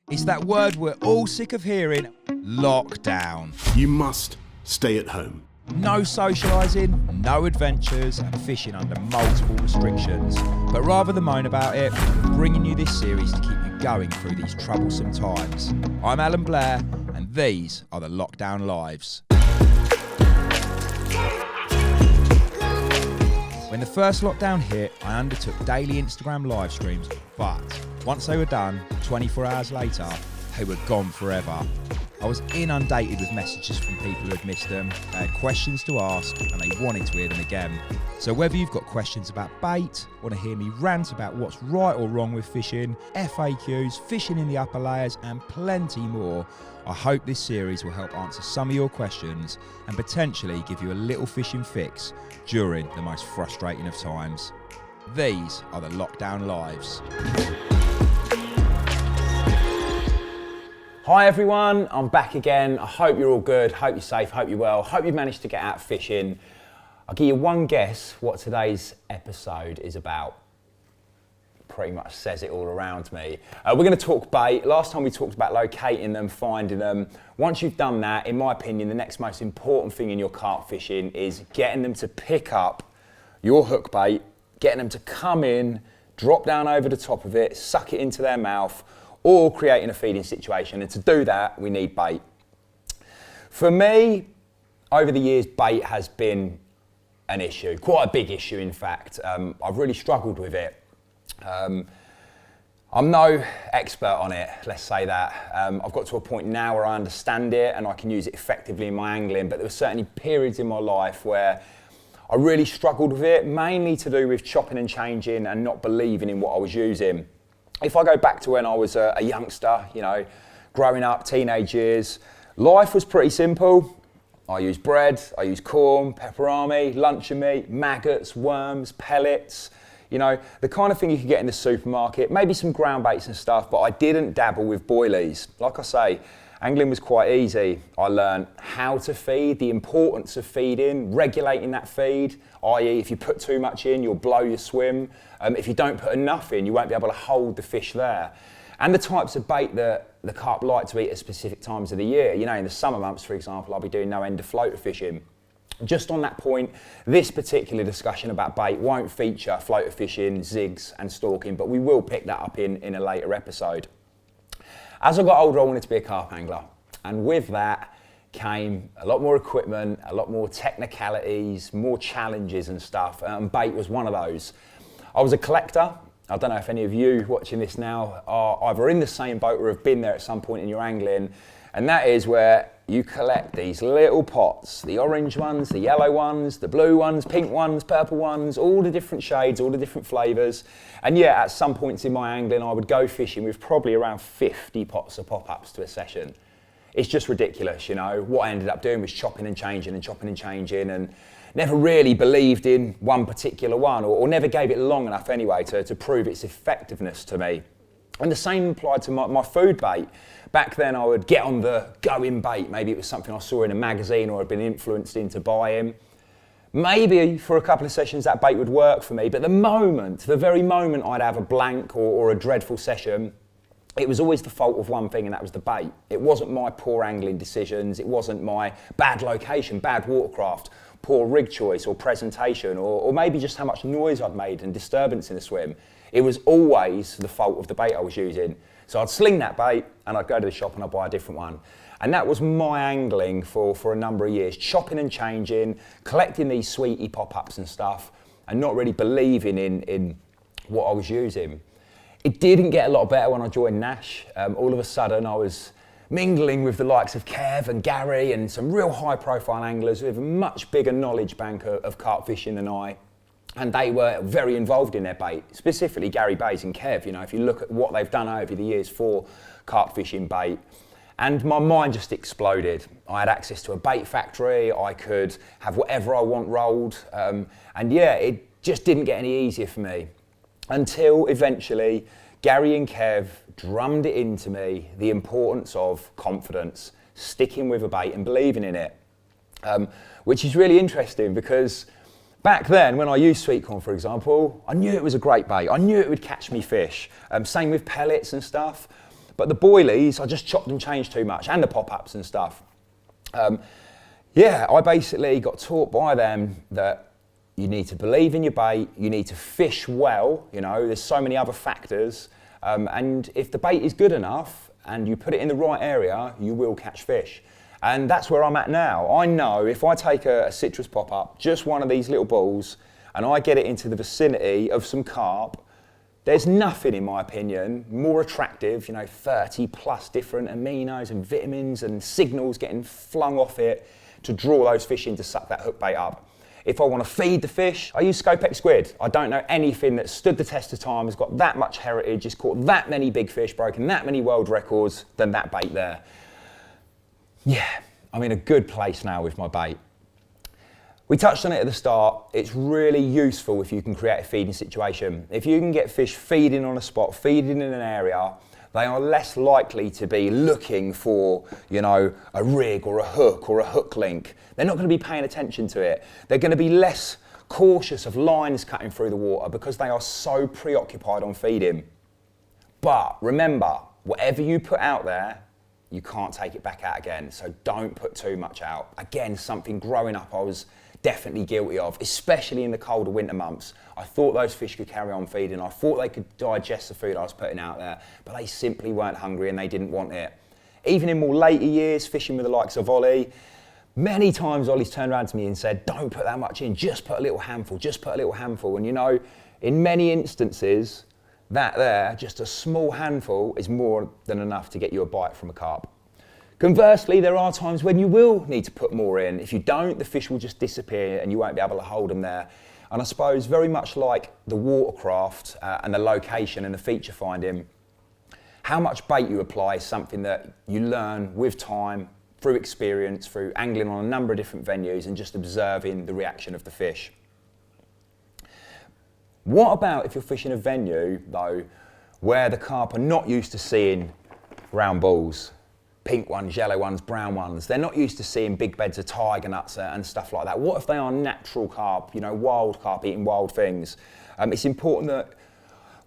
It's that word we're all sick of hearing, lockdown. You must stay at home. No socialising, no adventures, and fishing under multiple restrictions. But rather than moan about it, we're bringing you this series to keep you going through these troublesome times. I'm Blair, and these are the Lockdown Lives. When the first lockdown hit, I undertook daily Instagram live streams, but once they were done, 24 hours later, they were gone forever. I was inundated with messages from people who had missed them, they had questions to ask, and they wanted to hear them again. So whether you've got questions about bait, want to hear me rant about what's right or wrong with fishing, FAQs, fishing in the upper layers, and plenty more, I hope this series will help answer some of your questions and potentially give you a little fishing fix during the most frustrating of times. These are the Lockdown Lives. Hi everyone, I'm back again. I hope you're all good, hope you're safe, hope you're well, hope you've managed to get out fishing. I'll give you one guess what today's episode is about. Pretty much says it all around me. We're going to talk bait. Last time we talked about locating them, finding them. Once you've done that, in my opinion, the next most important thing in your carp fishing is getting them to pick up your hook bait, getting them to come in, drop down over the top of it, suck it into their mouth, or creating a feeding situation. And to do that, we need bait. For me, over the years, bait has been an issue, quite a big issue in fact. I've really struggled with it. I'm no expert on it, let's say that. I've got to a point now where I understand it and I can use it effectively in my angling, but there were certainly periods in my life where I really struggled with it, mainly to do with chopping and changing and not believing in what I was using. If I go back to when I was a youngster, you know, growing up, teenage years, life was pretty simple. I used bread, I used corn, pepperami, luncheon meat, maggots, worms, pellets, you know, the kind of thing you could get in the supermarket, maybe some ground baits and stuff, but I didn't dabble with boilies. Like I say, angling was quite easy. I learned how to feed, the importance of feeding, regulating that feed, i.e. if you put too much in, you'll blow your swim. If you don't put enough in, you won't be able to hold the fish there. And the types of bait that the carp like to eat at specific times of the year. You know, in the summer months, for example, I'll be doing no end of floater fishing. Just on that point, this particular discussion about bait won't feature floater fishing, zigs and stalking, but we will pick that up in a later episode. As I got older, I wanted to be a carp angler, and with that came a lot more equipment, a lot more technicalities, more challenges and stuff, and bait was one of those. I was a collector. I don't know if any of you watching this now are either in the same boat or have been there at some point in your angling, and that is where you collect these little pots, the orange ones, the yellow ones, the blue ones, pink ones, purple ones, all the different shades, all the different flavours. And yeah, at some points in my angling, I would go fishing with probably around 50 pots of pop-ups to a session. It's just ridiculous, you know. What I ended up doing was chopping and changing and never really believed in one particular one, or never gave it long enough anyway to prove its effectiveness to me. And the same applied to my food bait. Back then I would get on the going bait. Maybe it was something I saw in a magazine or had been influenced into buying. Maybe for a couple of sessions that bait would work for me, but the very moment I'd have a blank or a dreadful session, it was always the fault of one thing, and that was the bait. It wasn't my poor angling decisions, it wasn't my bad location, bad watercraft, poor rig choice or presentation, or maybe just how much noise I'd made and disturbance in the swim. It was always the fault of the bait I was using. So I'd sling that bait and I'd go to the shop and I'd buy a different one. And that was my angling for a number of years, chopping and changing, collecting these sweetie pop-ups and stuff, and not really believing in what I was using. It didn't get a lot better when I joined Nash. All of a sudden I was mingling with the likes of Kev and Gary and some real high-profile anglers with a much bigger knowledge bank of carp fishing than I. And they were very involved in their bait, specifically Gary Bays and Kev. You know, if you look at what they've done over the years for carp fishing bait, and my mind just exploded. I had access to a bait factory, I could have whatever I want rolled, and yeah, it just didn't get any easier for me. Until eventually, Gary and Kev drummed it into me, the importance of confidence, sticking with a bait and believing in it, which is really interesting because back then, when I used sweet corn, for example, I knew it was a great bait. I knew it would catch me fish. Same with pellets and stuff. But the boilies, I just chopped and changed too much, and the pop-ups and stuff. I basically got taught by them that you need to believe in your bait, you need to fish well, there's so many other factors, and if the bait is good enough and you put it in the right area, you will catch fish. And that's where I'm at now. I know if I take a citrus pop-up, just one of these little balls, and I get it into the vicinity of some carp, there's nothing, in my opinion, more attractive, 30 plus different aminos and vitamins and signals getting flung off it to draw those fish in to suck that hook bait up. If I want to feed the fish, I use Scopex Squid. I don't know anything that's stood the test of time, has got that much heritage, has caught that many big fish, broken that many world records than that bait there. Yeah, I'm in a good place now with my bait. We touched on it at the start. It's really useful if you can create a feeding situation. If you can get fish feeding on a spot, feeding in an area, they are less likely to be looking for, a rig or a hook link. They're not going to be paying attention to it. They're going to be less cautious of lines cutting through the water because they are so preoccupied on feeding. But remember, whatever you put out there, you can't take it back out again. So don't put too much out. Again, something growing up I was definitely guilty of, especially in the colder winter months. I thought those fish could carry on feeding. I thought they could digest the food I was putting out there, but they simply weren't hungry and they didn't want it. Even in more later years, fishing with the likes of Ollie, many times Ollie's turned around to me and said, don't put that much in, just put a little handful, just put a little handful. And in many instances, that there, just a small handful, is more than enough to get you a bite from a carp. Conversely, there are times when you will need to put more in. If you don't, the fish will just disappear and you won't be able to hold them there. And I suppose very much like the watercraft and the location and the feature finding, how much bait you apply is something that you learn with time, through experience, through angling on a number of different venues and just observing the reaction of the fish. What about if you're fishing a venue, though, where the carp are not used to seeing round balls? Pink ones, yellow ones, brown ones. They're not used to seeing big beds of tiger nuts and stuff like that. What if they are natural carp, wild carp eating wild things? It's important that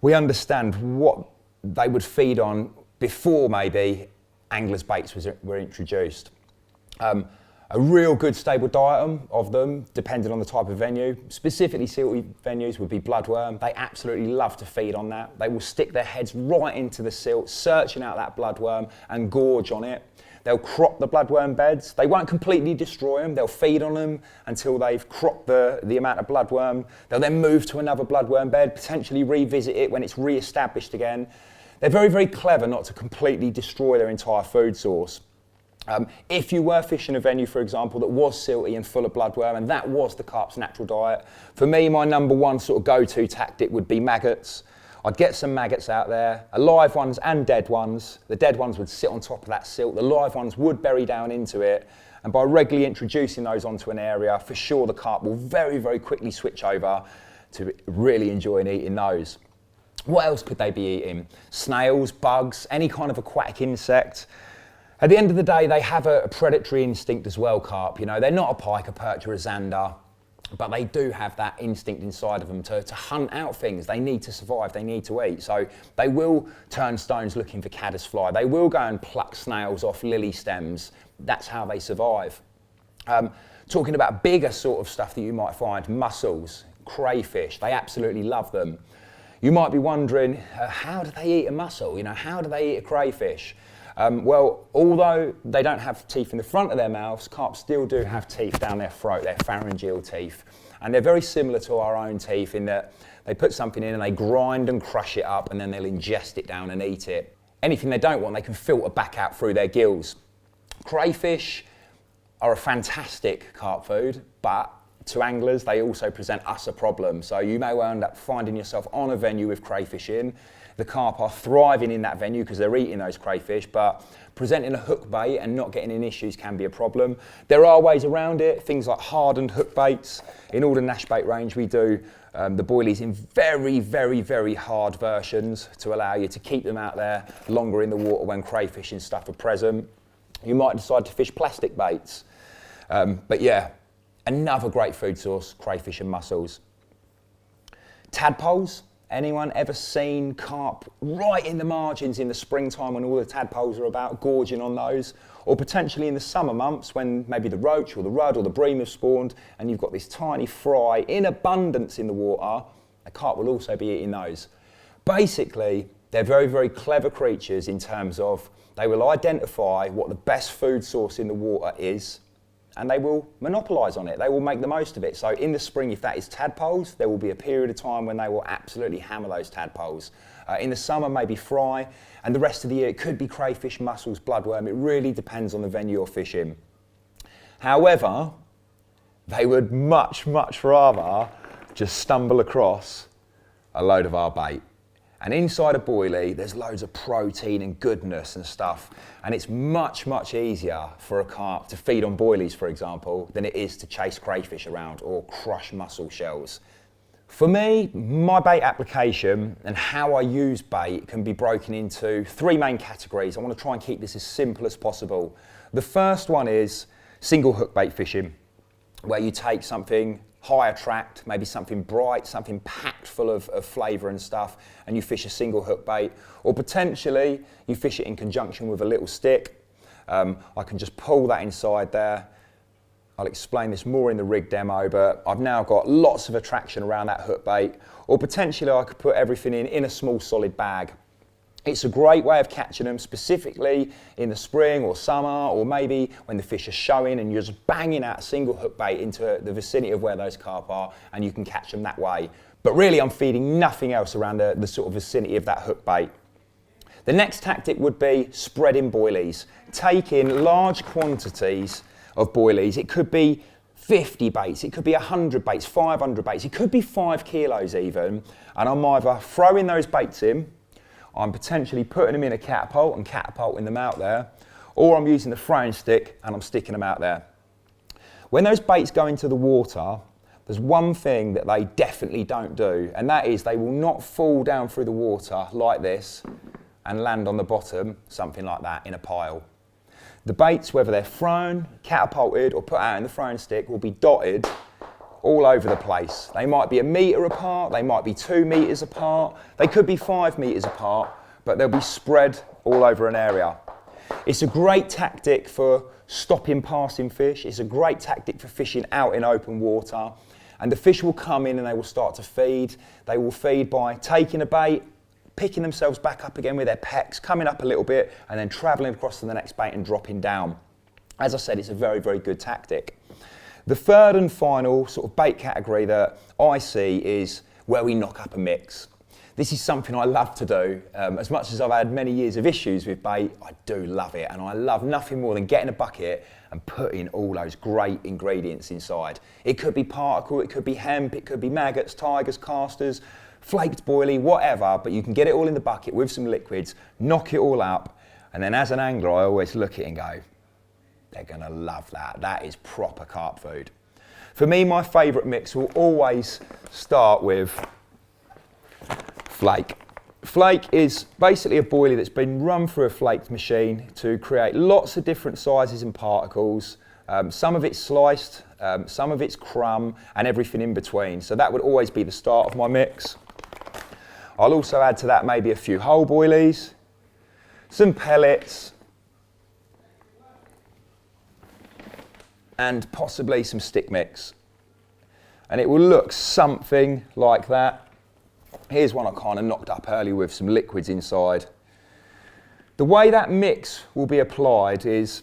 we understand what they would feed on before maybe anglers' baits were introduced. A real good stable diet of them, depending on the type of venue, specifically silty venues, would be bloodworm. They absolutely love to feed on that. They will stick their heads right into the silt, searching out that bloodworm and gorge on it. They'll crop the bloodworm beds. They won't completely destroy them. They'll feed on them until they've cropped the amount of bloodworm. They'll then move to another bloodworm bed, potentially revisit it when it's re-established again. They're very, very clever not to completely destroy their entire food source. If you were fishing a venue, for example, that was silty and full of bloodworm, and that was the carp's natural diet, for me, my number one sort of go-to tactic would be maggots. I'd get some maggots out there, live ones and dead ones. The dead ones would sit on top of that silt. The live ones would bury down into it. And by regularly introducing those onto an area, for sure the carp will very, very quickly switch over to really enjoying eating those. What else could they be eating? Snails, bugs, any kind of aquatic insect. At the end of the day, they have a predatory instinct as well, carp. They're not a pike, a perch, or a zander, but they do have that instinct inside of them to hunt out things. They need to survive, they need to eat. So they will turn stones looking for caddisfly. They will go and pluck snails off lily stems. That's how they survive. Talking about bigger sort of stuff that you might find, mussels, crayfish, they absolutely love them. You might be wondering, how do they eat a mussel? How do they eat a crayfish? Well, although they don't have teeth in the front of their mouths, carp still do have teeth down their throat, their pharyngeal teeth. And they're very similar to our own teeth in that they put something in and they grind and crush it up and then they'll ingest it down and eat it. Anything they don't want, they can filter back out through their gills. Crayfish are a fantastic carp food, but to anglers, they also present us a problem. So you may well end up finding yourself on a venue with crayfish in. The carp are thriving in that venue because they're eating those crayfish, but presenting a hook bait and not getting in issues can be a problem. There are ways around it, things like hardened hook baits. In all the Nash bait range, we do the boilies in very, very, very hard versions to allow you to keep them out there longer in the water when crayfish and stuff are present. You might decide to fish plastic baits. But yeah, another great food source, crayfish and mussels. Tadpoles. Anyone ever seen carp right in the margins in the springtime when all the tadpoles are about, gorging on those? Or potentially in the summer months when maybe the roach or the rudd or the bream have spawned and you've got this tiny fry in abundance in the water, a carp will also be eating those. Basically, they're very, very clever creatures in terms of they will identify what the best food source in the water is and they will monopolise on it. They will make the most of it. So in the spring, if that is tadpoles, there will be a period of time when they will absolutely hammer those tadpoles. In the summer, maybe fry, and the rest of the year, it could be crayfish, mussels, bloodworm. It really depends on the venue you're fishing. However, they would much, much rather just stumble across a load of our bait. And inside a boilie, there's loads of protein and goodness and stuff. And it's much, much easier for a carp to feed on boilies, for example, than it is to chase crayfish around or crush mussel shells. For me, my bait application and how I use bait can be broken into three main categories. I want to try and keep this as simple as possible. The first one is single hook bait fishing, where you take something high attract, maybe something bright, something packed full of flavour and stuff, and you fish a single hook bait. Or potentially, you fish it in conjunction with a little stick. I can just pull that inside there. I'll explain this more in the rig demo, but I've now got lots of attraction around that hook bait. Or potentially, I could put everything in a small solid bag. It's a great way of catching them, specifically in the spring or summer, or maybe when the fish are showing and you're just banging out a single hook bait into the vicinity of where those carp are, and you can catch them that way. But really, I'm feeding nothing else around the sort of vicinity of that hook bait. The next tactic would be spreading boilies. Taking large quantities of boilies. It could be 50 baits, it could be 100 baits, 500 baits, it could be 5 kilos even, and I'm either throwing those baits in, I'm potentially putting them in a catapult and catapulting them out there, or I'm using the throwing stick and I'm sticking them out there. When those baits go into the water, there's one thing that they definitely don't do, and that is they will not fall down through the water like this and land on the bottom, something like that, in a pile. The baits, whether they're thrown, catapulted, or put out in the throwing stick, will be dotted all over the place. They might be 1 metre apart, they might be 2 metres apart, they could be 5 metres apart, but they'll be spread all over an area. It's a great tactic for stopping passing fish, it's a great tactic for fishing out in open water, and the fish will come in and they will start to feed. They will feed by taking a bait, picking themselves back up again with their pecks, coming up a little bit, and then travelling across to the next bait and dropping down. As I said, it's a very, very good tactic. The third and final sort of bait category that I see is where we knock up a mix. This is something I love to do. As much as I've had many years of issues with bait, I do love it. And I love nothing more than getting a bucket and putting all those great ingredients inside. It could be particle, it could be hemp, it could be maggots, tigers, casters, flaked boilie, whatever, but you can get it all in the bucket with some liquids, knock it all up, and then as an angler, I always look at it and go, they're gonna love that. That is proper carp food. For me, my favourite mix will always start with flake. Flake is basically a boilie that's been run through a flaked machine to create lots of different sizes and particles. Some of it's sliced, some of it's crumb, and everything in between. So that would always be the start of my mix. I'll also add to that maybe a few whole boilies, some pellets, and possibly some stick mix. And it will look something like that. Here's one I kind of knocked up early with some liquids inside. The way that mix will be applied is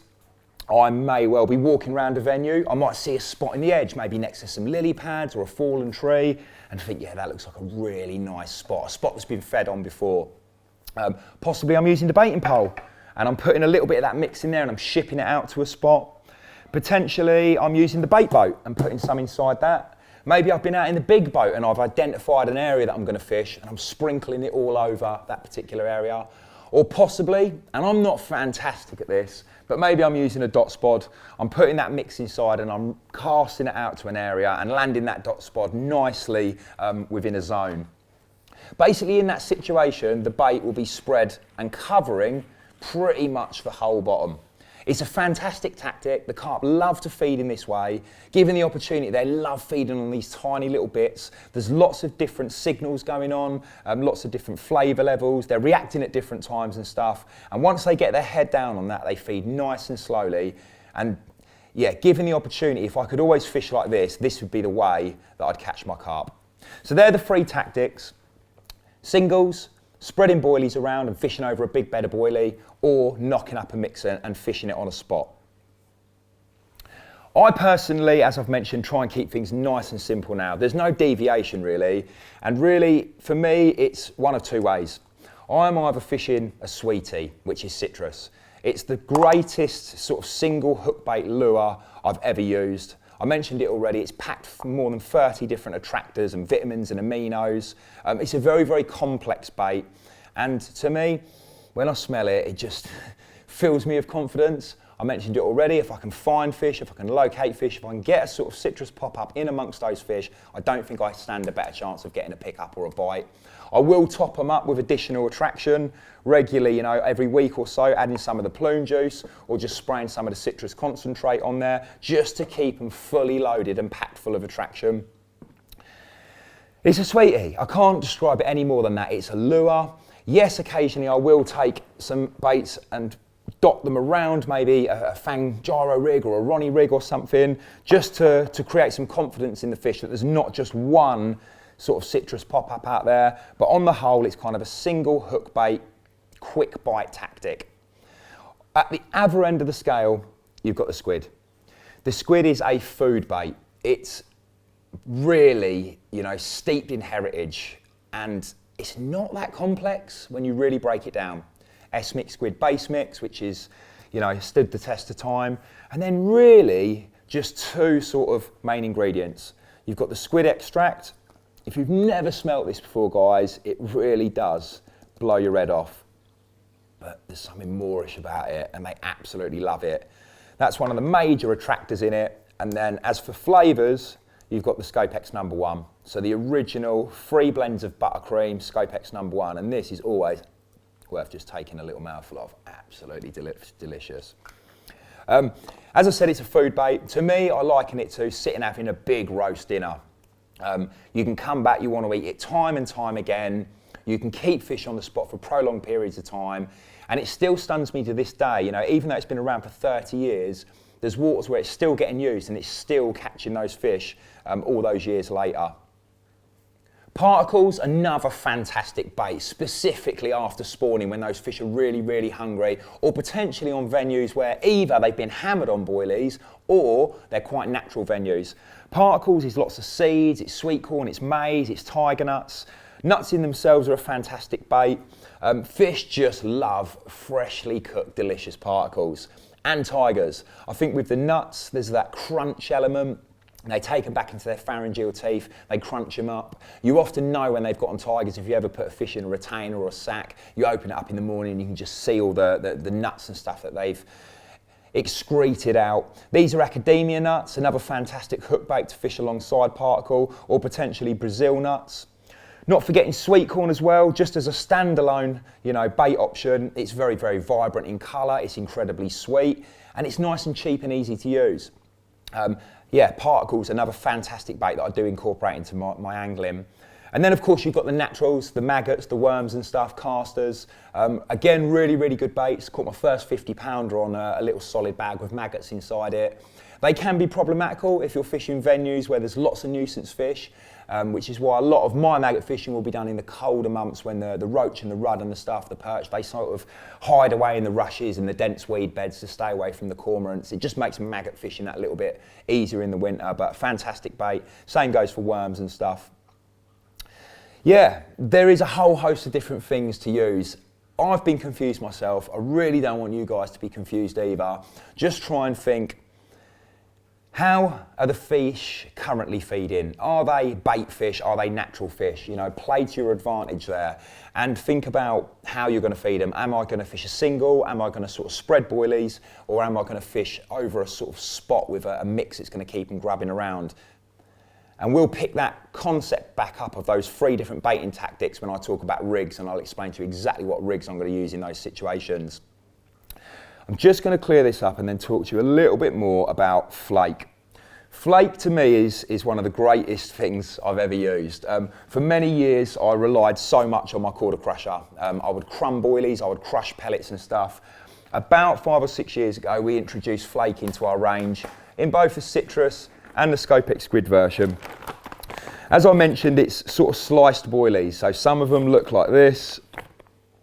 I may well be walking around a venue. I might see a spot in the edge, maybe next to some lily pads or a fallen tree, and think, yeah, that looks like a really nice spot, a spot that's been fed on before. Possibly I'm using the baiting pole and I'm putting a little bit of that mix in there and I'm shipping it out to a spot. Potentially I'm using the bait boat and putting some inside that. Maybe I've been out in the big boat and I've identified an area that I'm going to fish and I'm sprinkling it all over that particular area. Or possibly, and I'm not fantastic at this, but maybe I'm using a dot spod, I'm putting that mix inside and I'm casting it out to an area and landing that dot spod nicely within a zone. Basically in that situation, the bait will be spread and covering pretty much the whole bottom. It's a fantastic tactic. The carp love to feed in this way. Given the opportunity, they love feeding on these tiny little bits. There's lots of different signals going on, lots of different flavour levels. They're reacting at different times and stuff. And once they get their head down on that, they feed nice and slowly. And yeah, given the opportunity, if I could always fish like this would be the way that I'd catch my carp. So they're the 3 tactics. Singles, spreading boilies around and fishing over a big bed of boilie, or knocking up a mixer and fishing it on a spot. I personally, as I've mentioned, try and keep things nice and simple now. There's no deviation really, and really for me it's one of 2 ways. I'm either fishing a sweetie, which is citrus. It's the greatest sort of single hook bait lure I've ever used. I mentioned it already, it's packed for more than 30 different attractors and vitamins and aminos. It's a very, very complex bait. And to me, when I smell it, it just fills me with confidence. I mentioned it already, if I can find fish, if I can locate fish, if I can get a sort of citrus pop up in amongst those fish, I don't think I stand a better chance of getting a pickup or a bite. I will top them up with additional attraction regularly, every week or so, adding some of the plume juice or just spraying some of the citrus concentrate on there just to keep them fully loaded and packed full of attraction. It's a sweetie. I can't describe it any more than that. It's a lure. Yes, occasionally I will take some baits and dot them around maybe a Fang gyro rig or a Ronnie rig or something, just to create some confidence in the fish that there's not just one sort of citrus pop-up out there, but on the whole it's kind of a single hook bait, quick bite tactic. At the other end of the scale, you've got the squid. The squid is a food bait. It's really, steeped in heritage, and it's not that complex when you really break it down. S-mix squid base mix, which is, stood the test of time, and then really just 2 sort of main ingredients. You've got the squid extract. If you've never smelt this before, guys, it really does blow your head off. But there's something Moorish about it, and they absolutely love it. That's one of the major attractors in it. And then as for flavours, you've got the Scopex #1. So the original 3 blends of buttercream, Scopex #1, and this is always worth just taking a little mouthful of. Absolutely delicious. As I said, it's a food bait. To me, I liken it to sitting having a big roast dinner. You can come back, you want to eat it time and time again. You can keep fish on the spot for prolonged periods of time. And it still stuns me to this day, even though it's been around for 30 years, there's waters where it's still getting used and it's still catching those fish all those years later. Particles, another fantastic bait, specifically after spawning when those fish are really, really hungry, or potentially on venues where either they've been hammered on boilies or they're quite natural venues. Particles is lots of seeds, it's sweet corn, it's maize, it's tiger nuts. Nuts in themselves are a fantastic bait. Fish just love freshly cooked, delicious particles. And tigers. I think with the nuts, there's that crunch element. And they take them back into their pharyngeal teeth, they crunch them up. You often know when they've got on tigers, if you ever put a fish in a retainer or a sack, you open it up in the morning and you can just see all the nuts and stuff that they've excreted out. These are academia nuts, another fantastic hook bait to fish alongside particle, or potentially Brazil nuts. Not forgetting sweet corn as well, just as a standalone, bait option. It's very, very vibrant in colour, it's incredibly sweet, and it's nice and cheap and easy to use. Particles, another fantastic bait that I do incorporate into my angling. And then of course you've got the naturals, the maggots, the worms and stuff, casters. Again, really, really good baits. Caught my first 50 pounder on a little solid bag with maggots inside it. They can be problematical if you're fishing venues where there's lots of nuisance fish, which is why a lot of my maggot fishing will be done in the colder months when the roach and the rudd and the stuff, the perch, they sort of hide away in the rushes and the dense weed beds to stay away from the cormorants. It just makes maggot fishing that little bit easier in the winter, but fantastic bait. Same goes for worms and stuff. Yeah, there is a whole host of different things to use. I've been confused myself. I really don't want you guys to be confused either. Just try and think, how are the fish currently feeding? Are they bait fish? Are they natural fish? Play to your advantage there and think about how you're going to feed them. Am I going to fish a single? Am I going to sort of spread boilies? Or am I going to fish over a sort of spot with a mix that's going to keep them grubbing around? And we'll pick that concept back up of those 3 different baiting tactics when I talk about rigs, and I'll explain to you exactly what rigs I'm going to use in those situations. I'm just going to clear this up and then talk to you a little bit more about flake. Flake to me is one of the greatest things I've ever used. For many years I relied so much on my quarter crusher. I would crumb boilies, I would crush pellets and stuff. About 5 or 6 years ago we introduced flake into our range in both the citrus and the Scopex Squid version. As I mentioned, it's sort of sliced boilies, so some of them look like this,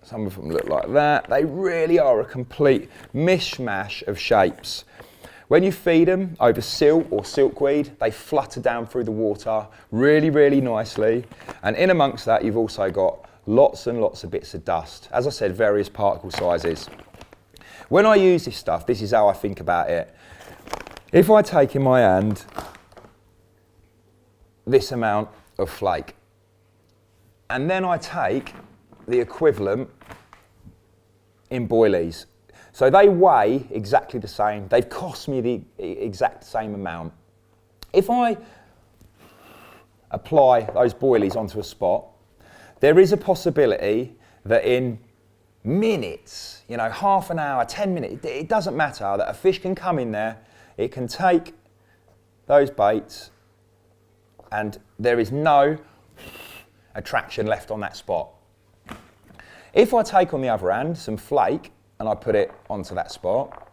some of them look like that. They really are a complete mishmash of shapes. When you feed them over silt or silkweed, they flutter down through the water really, really nicely. And in amongst that, you've also got lots and lots of bits of dust. As I said, various particle sizes. When I use this stuff, this is how I think about it. If I take in my hand this amount of flake, and then I take the equivalent in boilies. So they weigh exactly the same. They've cost me the exact same amount. If I apply those boilies onto a spot, there is a possibility that in minutes, you know, half an hour, 10 minutes, it doesn't matter, that a fish can come in there, it can take those baits, and there is no attraction left on that spot. If I take, on the other hand, some flake and I put it onto that spot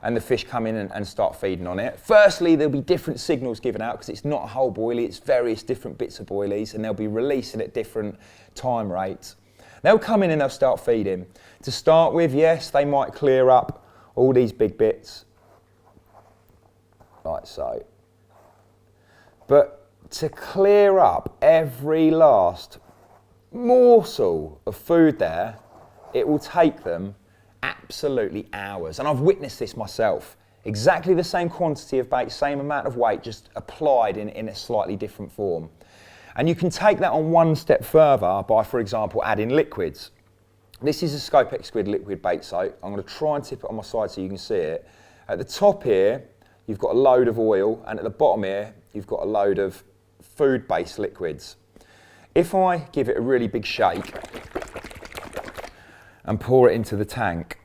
and the fish come in and start feeding on it, firstly there'll be different signals given out because it's not a whole boilie, it's various different bits of boilies, and they'll be releasing at different time rates. They'll come in and they'll start feeding. To start with, yes, they might clear up all these big bits, like so. But to clear up every last morsel of food there, it will take them absolutely hours. And I've witnessed this myself. Exactly the same quantity of bait, same amount of weight, just applied in a slightly different form. And you can take that on one step further by, for example, adding liquids. This is a Scopex Squid liquid bait soap. I'm going to try and tip it on my side so you can see it. At the top here, you've got a load of oil, and at the bottom here, you've got a load of food-based liquids. If I give it a really big shake and pour it into the tank,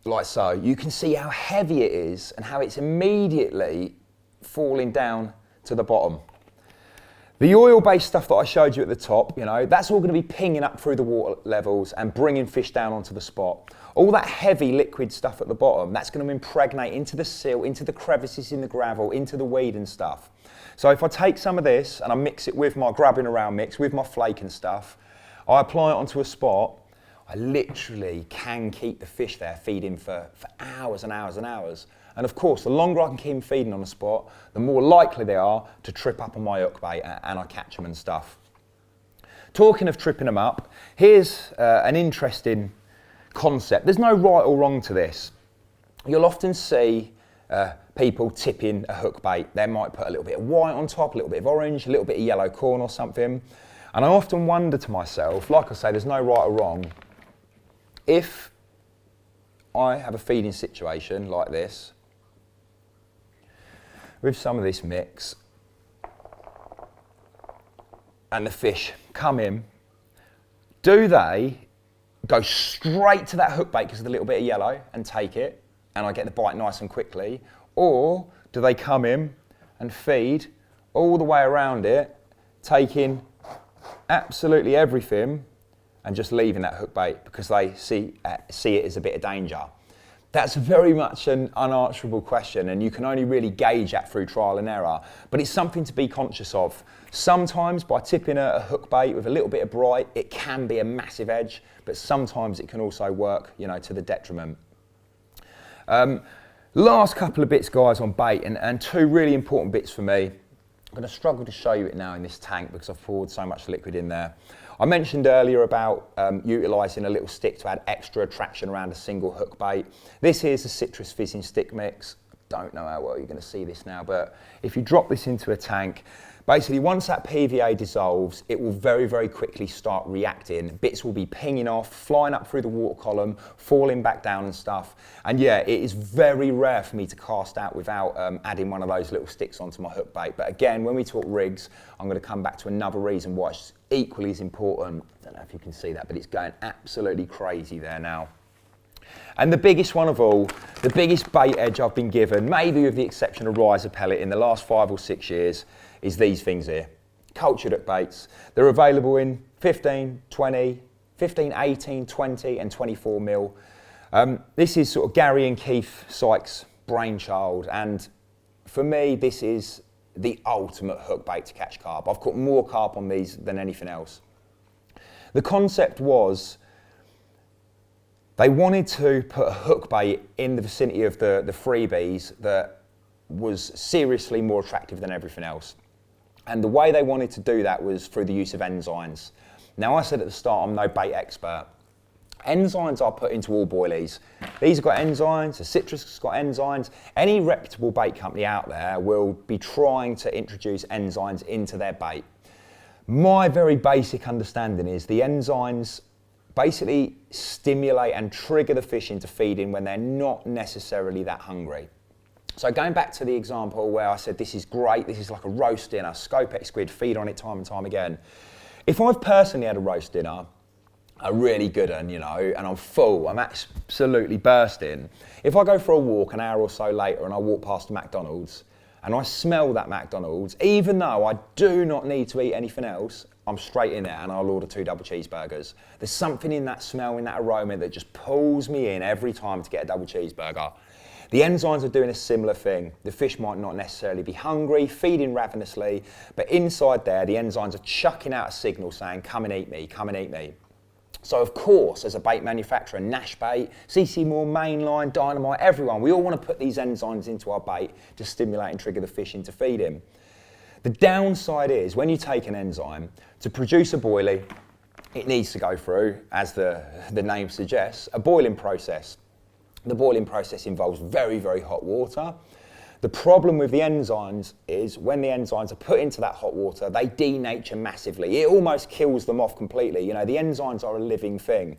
like so, you can see how heavy it is and how it's immediately falling down to the bottom. The oil-based stuff that I showed you at the top, you know, that's all going to be pinging up through the water levels and bringing fish down onto the spot. All that heavy liquid stuff at the bottom, that's going to impregnate into the silt, into the crevices in the gravel, into the weed and stuff. So if I take some of this and I mix it with my grubbing around mix, with my flake and stuff, I apply it onto a spot, I literally can keep the fish there feeding for hours and hours and hours. And of course, the longer I can keep them feeding on a spot, the more likely they are to trip up on my hook bait and I catch them and stuff. Talking of tripping them up, here's an interesting concept. There's no right or wrong to this. You'll often see people tipping a hook bait. They might put a little bit of white on top, a little bit of orange, a little bit of yellow corn or something. And I often wonder to myself, like I say, there's no right or wrong. If I have a feeding situation like this, with some of this mix, and the fish come in, do they go straight to that hook bait because of the little bit of yellow and take it, and I get the bite nice and quickly, or do they come in and feed all the way around it, taking absolutely everything and just leaving that hook bait because they see it as a bit of danger? That's very much an unanswerable question, and you can only really gauge that through trial and error, but it's something to be conscious of. Sometimes by tipping a hook bait with a little bit of bright, it can be a massive edge, but sometimes it can also work, you know, to the detriment. Last couple of bits, guys, on bait, and two really important bits for me. I'm going to struggle to show you it now in this tank because I've poured so much liquid in there. I mentioned earlier about utilising a little stick to add extra attraction around a single hook bait. This here's a citrus fizzing stick mix. Don't know how well you're going to see this now, but if you drop this into a tank, Basically, once that PVA dissolves, it will very, very quickly start reacting. Bits will be pinging off, flying up through the water column, falling back down and stuff. And yeah, it is very rare for me to cast out without adding one of those little sticks onto my hook bait. But again, when we talk rigs, I'm going to come back to another reason why it's equally as important. I don't know if you can see that, but it's going absolutely crazy there now. And the biggest one of all, the biggest bait edge I've been given, maybe with the exception of riser pellet in the last 5 or 6 years, is these things here. Cultured hook baits. They're available in 15, 20, 15, 18, 20 and 24 mil. This is sort of Gary and Keith Sykes' brainchild, and for me this is the ultimate hook bait to catch carp. I've caught more carp on these than anything else. The concept was they wanted to put a hook bait in the vicinity of the freebies that was seriously more attractive than everything else. And the way they wanted to do that was through the use of enzymes. Now, I said at the start, I'm no bait expert. Enzymes are put into all boilies. These have got enzymes, the citrus has got enzymes. Any reputable bait company out there will be trying to introduce enzymes into their bait. My very basic understanding is the enzymes basically stimulate and trigger the fish into feeding when they're not necessarily that hungry. So going back to the example where I said this is great, this is like a roast dinner, Scopex squid, feed on it time and time again. If I've personally had a roast dinner, a really good one, you know, and I'm full, I'm absolutely bursting. If I go for a walk an hour or so later and I walk past a McDonald's and I smell that McDonald's, even though I do not need to eat anything else, I'm straight in there and I'll order 2 double cheeseburgers. There's something in that smell, in that aroma that just pulls me in every time to get a double cheeseburger. The enzymes are doing a similar thing. The fish might not necessarily be hungry, feeding ravenously, but inside there, the enzymes are chucking out a signal saying, come and eat me, come and eat me. So of course, as a bait manufacturer, Nash bait, CC Moore, Mainline, Dynamite, everyone, we all want to put these enzymes into our bait to stimulate and trigger the fish into feeding. The downside is, when you take an enzyme, to produce a boilie, it needs to go through, as the name suggests, a boiling process. The boiling process involves very, very hot water. The problem with the enzymes is when the enzymes are put into that hot water, they denature massively. It almost kills them off completely. You know, the enzymes are a living thing.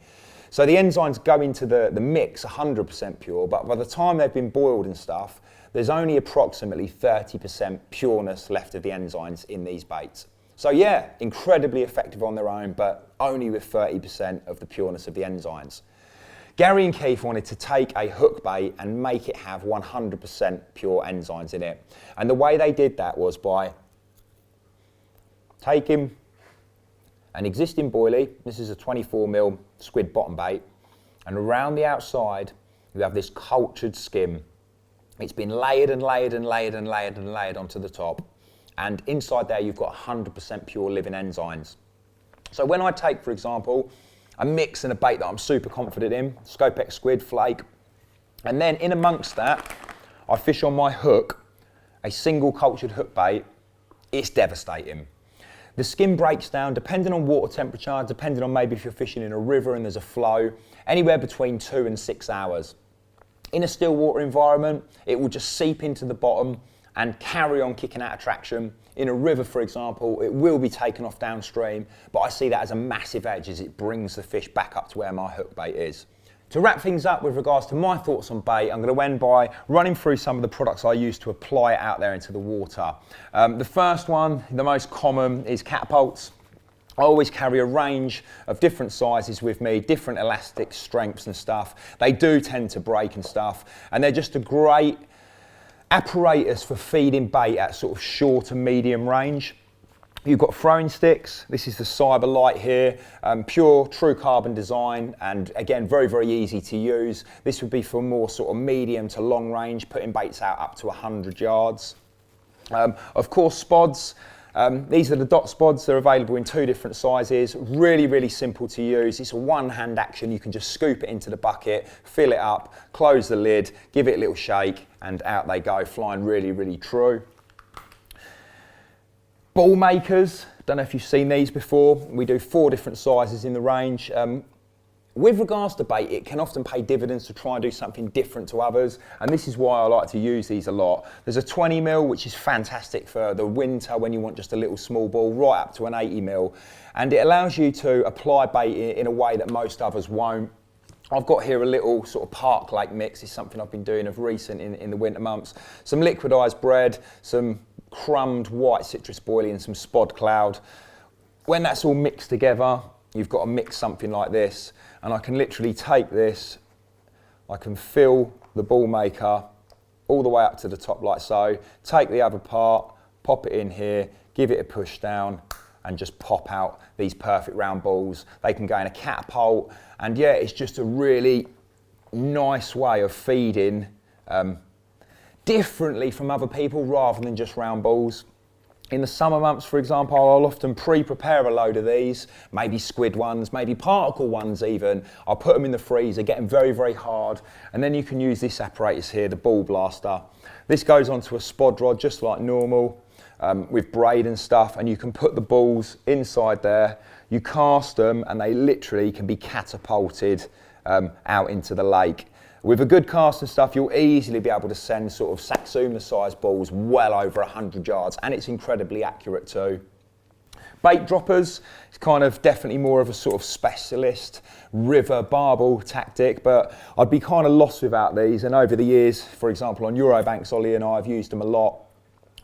So the enzymes go into the mix 100% pure, but by the time they've been boiled and stuff, there's only approximately 30% pureness left of the enzymes in these baits. So yeah, incredibly effective on their own, but only with 30% of the pureness of the enzymes. Gary and Keith wanted to take a hook bait and make it have 100% pure enzymes in it. And the way they did that was by taking an existing boilie, this is a 24mm squid bottom bait, and around the outside you have this cultured skim. It's been layered and layered and layered and layered and layered onto the top, and inside there you've got 100% pure living enzymes. So when I take, for example, a mix and a bait that I'm super confident in, Scopex squid, flake, and then in amongst that, I fish on my hook, a single cultured hook bait, it's devastating. The skin breaks down depending on water temperature, depending on maybe if you're fishing in a river and there's a flow, anywhere between 2 and 6 hours. In a still water environment, it will just seep into the bottom and carry on kicking out of traction. In a river, for example, it will be taken off downstream, but I see that as a massive edge as it brings the fish back up to where my hook bait is. To wrap things up with regards to my thoughts on bait, I'm going to end by running through some of the products I use to apply it out there into the water. The first one, the most common, is catapults. I always carry a range of different sizes with me, different elastic strengths and stuff. They do tend to break and stuff, and they're just a great apparatus for feeding bait at sort of short and medium range. You've got throwing sticks. This is the Cyber Light here, pure, true carbon design, and again, very, very easy to use. This would be for more sort of medium to long range, putting baits out up to 100 yards. Of course, Spods. These are the dot spods. They're available in 2 different sizes. Really, really simple to use. It's a one-hand action. You can just scoop it into the bucket, fill it up, close the lid, give it a little shake, and out they go, flying really, really true. Ball makers. Don't know if you've seen these before. We do 4 different sizes in the range. With regards to bait, it can often pay dividends to try and do something different to others, and this is why I like to use these a lot. There's a 20 mil, which is fantastic for the winter when you want just a little small ball, right up to an 80 mil, and it allows you to apply bait in a way that most others won't. I've got here a little sort of park lake mix. It's something I've been doing of recent in the winter months. Some liquidised bread, some crumbed white citrus boilie and some spod cloud. When that's all mixed together, you've got to mix something like this, and I can literally take this, I can fill the ball maker all the way up to the top like so, take the other part, pop it in here, give it a push down, and just pop out these perfect round balls. They can go in a catapult, and yeah, it's just a really nice way of feeding differently from other people rather than just round balls. In the summer months, for example, I'll often pre-prepare a load of these, maybe squid ones, maybe particle ones even. I'll put them in the freezer, get them very, very hard, and then you can use this apparatus here, the ball blaster. This goes onto a spod rod just like normal, with braid and stuff, and you can put the balls inside there, you cast them, and they literally can be catapulted out into the lake. With a good cast and stuff, you'll easily be able to send sort of Satsuma-sized balls well over 100 yards, and it's incredibly accurate too. Bait droppers, it's kind of definitely more of a sort of specialist river barbel tactic, but I'd be kind of lost without these, and over the years, for example, on Eurobanks, Ollie and I have used them a lot.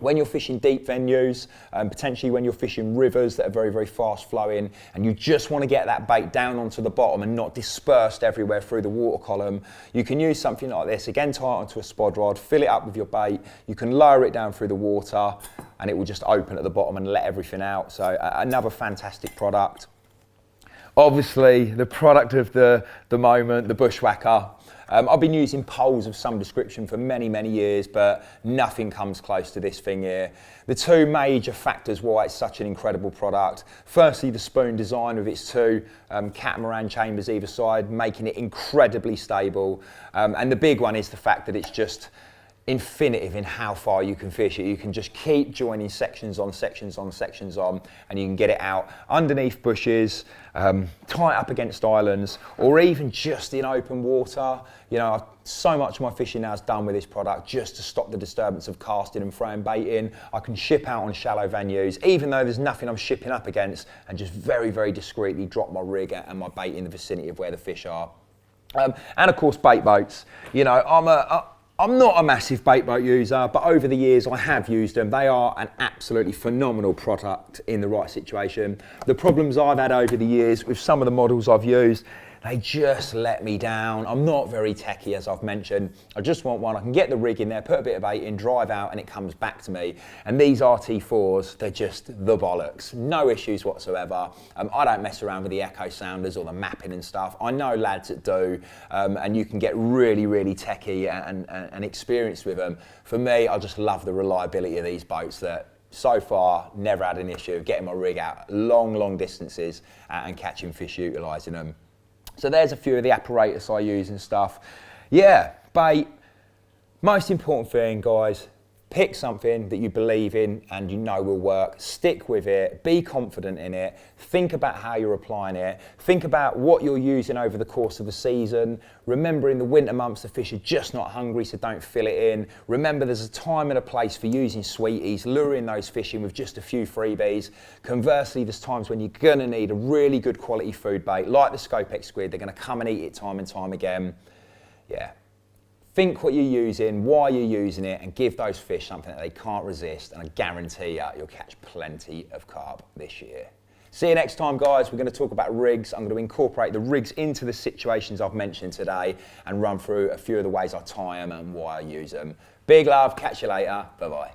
When you're fishing deep venues, potentially when you're fishing rivers that are very, very fast flowing, and you just want to get that bait down onto the bottom and not dispersed everywhere through the water column, you can use something like this. Again, tie it onto a spod rod, fill it up with your bait, you can lower it down through the water, and it will just open at the bottom and let everything out. So another fantastic product. Obviously, the product of the moment, the Bushwacker. I've been using poles of some description for many, many years, but nothing comes close to this thing here. The two major factors why it's such an incredible product. Firstly, the spoon design with its two catamaran chambers either side, making it incredibly stable. And the big one is the fact that it's just infinitive in how far you can fish it. You can just keep joining sections on, sections on, sections on, and you can get it out underneath bushes, tie it up against islands, or even just in open water. You know, so much of my fishing now is done with this product just to stop the disturbance of casting and throwing bait in. I can ship out on shallow venues, even though there's nothing I'm shipping up against, and just very, very discreetly drop my rig and my bait in the vicinity of where the fish are. And of course, bait boats. You know, I'm not a massive bait boat user, but over the years I have used them. They are an absolutely phenomenal product in the right situation. The problems I've had over the years with some of the models I've used, they just let me down. I'm not very techie, as I've mentioned. I just want one. I can get the rig in there, put a bit of bait in, drive out, and it comes back to me. And these RT4s, they're just the bollocks. No issues whatsoever. I don't mess around with the echo sounders or the mapping and stuff. I know lads that do, and you can get really, really techie and experienced with them. For me, I just love the reliability of these boats that so far never had an issue of getting my rig out long, long distances and catching fish utilising them. So there's a few of the apparatus I use and stuff. Yeah, bait. Most important thing, guys, pick something that you believe in and you know will work. Stick with it. Be confident in it. Think about how you're applying it. Think about what you're using over the course of the season. Remember, in the winter months, the fish are just not hungry, so don't fill it in. Remember, there's a time and a place for using sweeties, luring those fish in with just a few freebies. Conversely, there's times when you're going to need a really good quality food bait, like the Scopex squid. They're going to come and eat it time and time again. Yeah. Think what you're using, why you're using it, and give those fish something that they can't resist, and I guarantee you'll catch plenty of carp this year. See you next time, guys. We're going to talk about rigs. I'm going to incorporate the rigs into the situations I've mentioned today and run through a few of the ways I tie them and why I use them. Big love. Catch you later. Bye-bye.